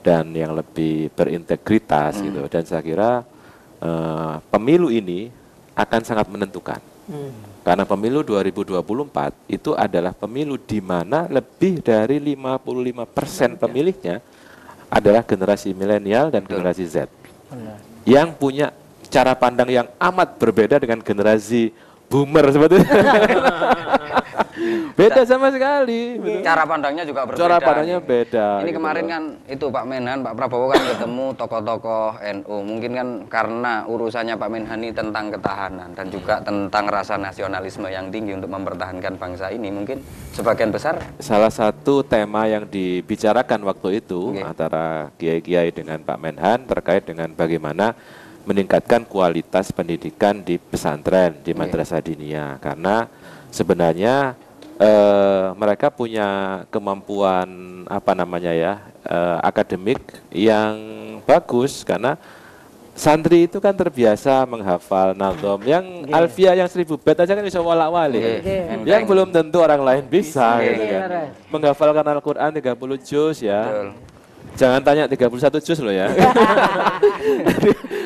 dan yang lebih berintegritas gitu. Dan saya kira pemilu ini akan sangat menentukan. Karena pemilu 2024 itu adalah pemilu di mana lebih dari 55% pemilihnya adalah generasi milenial dan generasi Z. Yang punya cara pandang yang amat berbeda dengan generasi boomer seperti itu. Beda sama sekali. Cara pandangnya juga berbeda. Cara pandangnya beda. Ini gitu kemarin loh. kan itu Pak Menhan, Pak Prabowo kan ketemu tokoh-tokoh NU. Mungkin kan karena urusannya Pak Menhan ini tentang ketahanan dan juga tentang rasa nasionalisme yang tinggi untuk mempertahankan bangsa ini. Mungkin sebagian besar salah satu tema yang dibicarakan waktu itu antara kiai-kiai dengan Pak Menhan terkait dengan bagaimana meningkatkan kualitas pendidikan di pesantren, di madrasah diniyah. Karena sebenarnya mereka punya kemampuan akademik yang bagus karena santri itu kan terbiasa menghafal nazom yang alfiah yang 1000 bait aja kan bisa walak-walik. Yang belum tentu orang lain bisa gitu kan. Menghafalkan Al-Qur'an 30 juz ya. Jangan tanya 31 juz loh ya.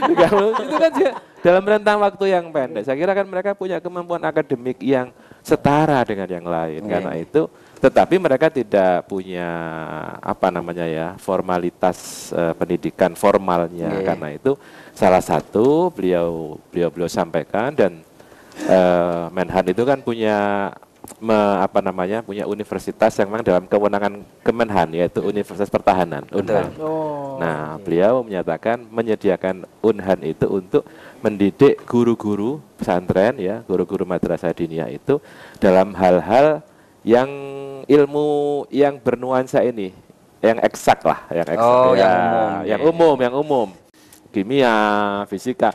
Itu kan dalam rentang waktu yang pendek. Saya kira kan mereka punya kemampuan akademik yang setara dengan yang lain. Karena itu, tetapi mereka tidak punya formalitas pendidikan formalnya. Karena itu salah satu beliau sampaikan, dan Menhan itu kan punya punya universitas yang memang dalam kewenangan Kemenhan, yaitu Universitas Pertahanan, Unhan. Nah, beliau menyediakan Unhan itu untuk mendidik guru-guru pesantren ya, guru-guru madrasah diniyah itu dalam hal-hal yang ilmu yang bernuansa ini, yang eksak lah, yang umum, kimia, fisika.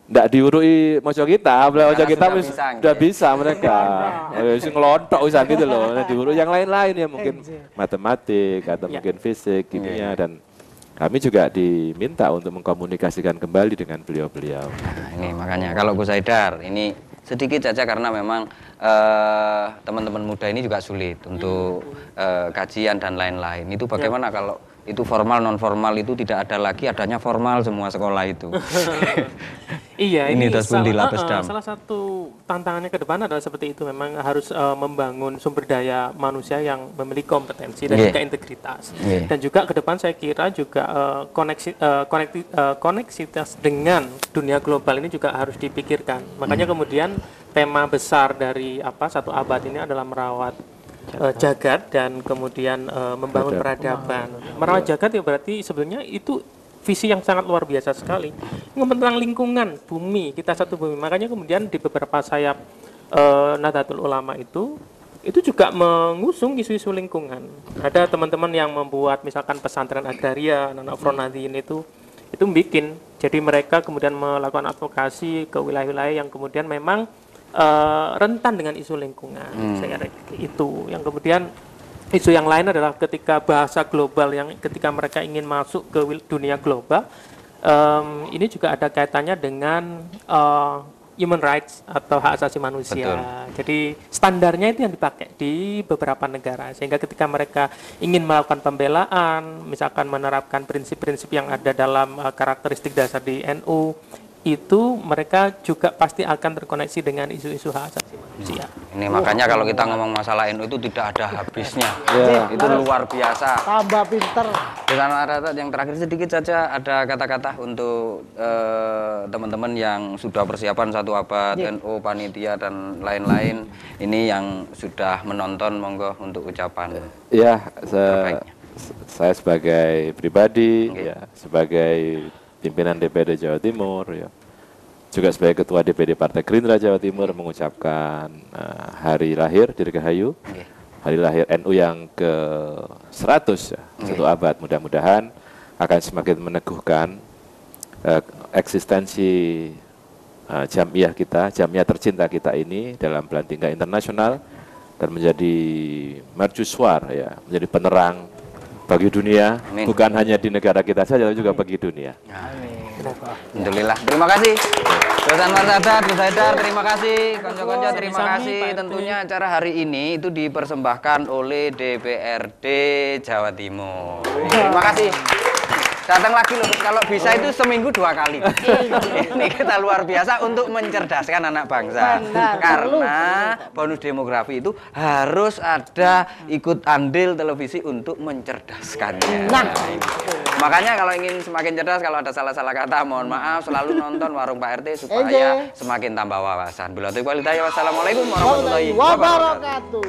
ndak diurui maca kitab, maca kitab sudah bisa mereka. Sing ngelontok wisan gitu loh. Nah, diurui yang lain-lain ya mungkin matematik atau mungkin fisik, kimia dan kami juga diminta untuk mengkomunikasikan kembali dengan beliau-beliau. Nah, ini makanya kalau Gus Haidar ini sedikit saja karena memang teman-teman muda ini juga sulit untuk kajian dan lain-lain. Itu bagaimana kalau itu formal non formal itu tidak ada lagi, adanya formal semua sekolah itu. Iya, ini salah satu tantangannya ke depan adalah seperti itu. Memang harus membangun sumber daya manusia yang memiliki kompetensi dan juga integritas. Dan juga ke depan saya kira juga koneksitas dengan dunia global ini juga harus dipikirkan. Makanya kemudian tema besar dari satu abad ini adalah merawat jagat dan kemudian membangun peradaban. Merawat jagat ya berarti sebenarnya itu visi yang sangat luar biasa sekali. Tentang lingkungan bumi, kita satu bumi. Makanya kemudian di beberapa sayap Nahdlatul Ulama itu juga mengusung isu-isu lingkungan. Ada teman-teman yang membuat misalkan pesantren agraria, anak Fronadin itu bikin. Jadi mereka kemudian melakukan advokasi ke wilayah-wilayah yang kemudian memang rentan dengan isu lingkungan. Saya kira itu yang kemudian isu yang lain adalah ketika bahasa global yang ketika mereka ingin masuk ke dunia global, ini juga ada kaitannya dengan human rights atau hak asasi manusia. Betul. Jadi standarnya itu yang dipakai di beberapa negara sehingga ketika mereka ingin melakukan pembelaan, misalkan menerapkan prinsip-prinsip yang ada dalam karakteristik dasar di NU, itu mereka juga pasti akan terkoneksi dengan isu-isu hak asasi manusia. Ini makanya kalau kita ngomong masalah NU itu tidak ada habisnya. Itu luar biasa. Tambah pinter. Dan yang terakhir sedikit saja ada kata-kata untuk teman-teman yang sudah persiapan satu abad, NU, panitia dan lain-lain. Ini yang sudah menonton, monggo untuk ucapan. Ya, saya sebagai pribadi, ya, sebagai pimpinan DPD Jawa Timur, ya, juga sebagai Ketua DPD Partai Gerindra Jawa Timur mengucapkan hari lahir Dirgahayu, hari lahir NU yang ke-100, ya, satu abad. Mudah-mudahan akan semakin meneguhkan eksistensi jamiah kita, jamiah tercinta kita ini dalam belantika internasional dan menjadi mercusuar, ya, menjadi penerang bagi dunia. Amin. Bukan hanya di negara kita saja, tapi juga bagi dunia. Amin. Alhamdulillah. Terima kasih. Gus Anwar Sadat, Gus Haidar, terima kasih. Konco-konco, terima kasih. Tentunya acara hari ini itu dipersembahkan oleh DPRD Jawa Timur. Terima kasih. Datang lagi loh, kalau bisa itu seminggu 2 kali. Ini kita luar biasa untuk mencerdaskan anak bangsa. Karena bonus demografi itu harus ada ikut andil televisi untuk mencerdaskannya. Makanya kalau ingin semakin cerdas, kalau ada salah-salah kata, mohon maaf, selalu nonton Warung Pak RT supaya semakin tambah wawasan. Wassalamualaikum warahmatullahi wabarakatuh.